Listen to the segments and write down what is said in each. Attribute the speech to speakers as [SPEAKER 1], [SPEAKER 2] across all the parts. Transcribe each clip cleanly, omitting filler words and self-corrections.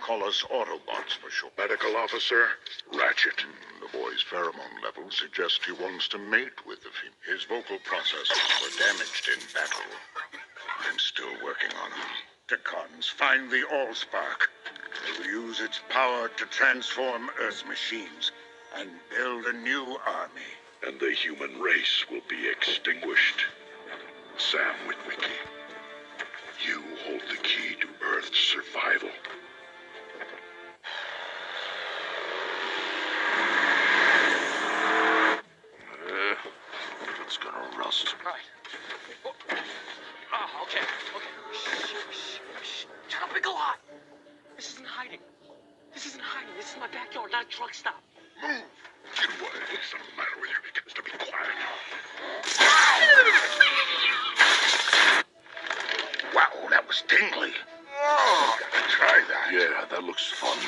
[SPEAKER 1] call us Autobots for short.
[SPEAKER 2] Medical officer, Ratchet.
[SPEAKER 1] The boy's pheromone levels suggest he wants to mate with the female. His vocal processes were damaged in battle. I'm still working on him. Decepticons find the Allspark. They will use its power to transform Earth's machines and build a new army.
[SPEAKER 2] And the human race will be extinguished. Sam Witwicky, you hold the key to Earth's survival. It's gonna rust.
[SPEAKER 3] Right. Oh, okay. Shh. Shut up, Bigelow. This isn't hiding. This is my backyard, not a truck stop.
[SPEAKER 2] Move! Get away. What's the matter with you? Get us to be quiet.
[SPEAKER 1] Wow, that was tingly. Oh, gotta try that.
[SPEAKER 2] Yeah, that looks fun.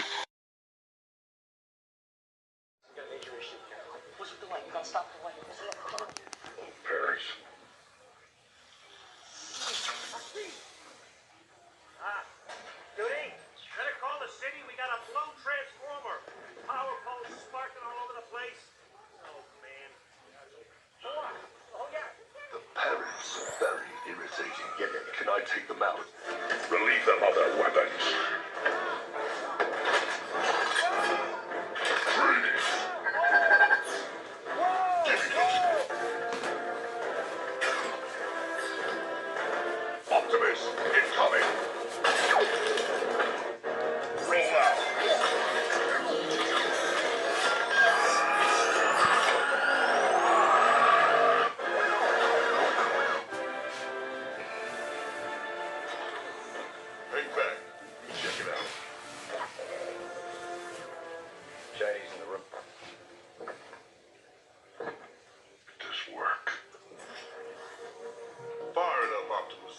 [SPEAKER 3] What's with the light? You gotta stop the light.
[SPEAKER 2] Paris.
[SPEAKER 4] Judy, better call the city. We got a blown transformer. Power poles sparking all over the place. Oh, man. Oh, yeah.
[SPEAKER 2] The parents are very irritating. Yeah, can I take them out? Relieve them of their weapons. Freeze! Optimus, incoming! Roll out! Hey, back. Check it out.
[SPEAKER 5] Chinese in the room.
[SPEAKER 2] This work.
[SPEAKER 1] Fire it up, Optimus.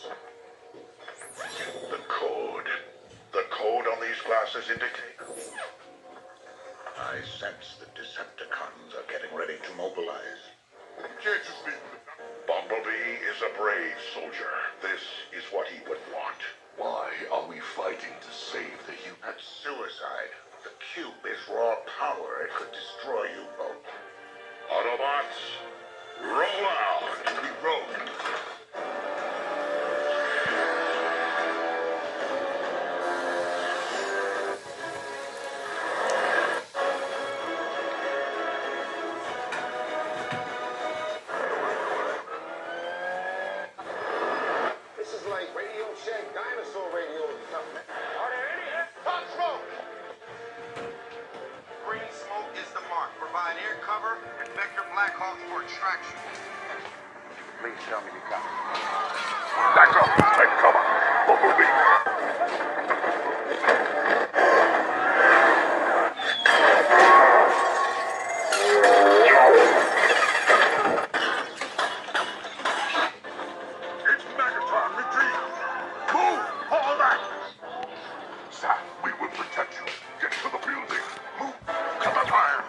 [SPEAKER 2] The code. The code on these glasses indicate.
[SPEAKER 1] I sense the Decepticons are getting ready to mobilize.
[SPEAKER 2] Can't you speak? Bumblebee is a brave soldier. This is what he would want. Why are we fighting to save the human?
[SPEAKER 1] That's suicide. The cube is raw power. It could destroy you both.
[SPEAKER 2] Autobots, roll out!
[SPEAKER 1] We roll.
[SPEAKER 5] This is like Radio Shack, dinosaur radio or something.
[SPEAKER 4] Are there any
[SPEAKER 5] Hot smoke!
[SPEAKER 6] Green smoke is the mark. Provide air cover and vector Blackhawks for extraction.
[SPEAKER 5] Please tell me you got it.
[SPEAKER 2] Back up! Take cover! Bumblebee!
[SPEAKER 1] It's Megatron. Retreat. Move. Fall back.
[SPEAKER 2] Sam, we will protect you. Get to the building. Move. Cover fire.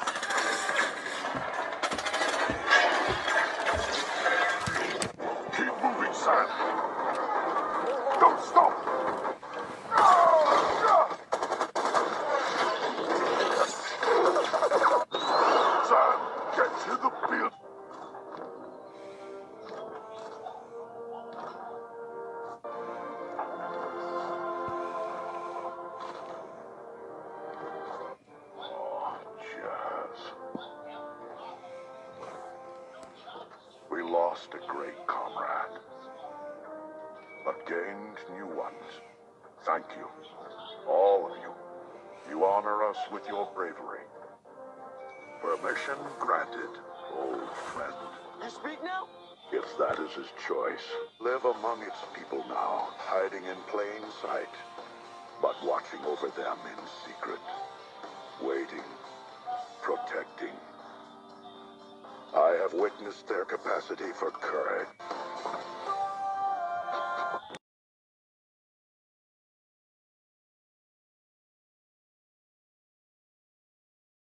[SPEAKER 2] Keep moving, Sam. Don't stop. Sam, get to the building. We lost a great comrade, but gained new ones. Thank you, all of you. You honor us with your bravery. Permission granted, old friend.
[SPEAKER 3] You speak now?
[SPEAKER 2] If that is his choice, live among its people now, hiding in plain sight, but watching over them in secret, waiting, protecting. I have witnessed their capacity for courage.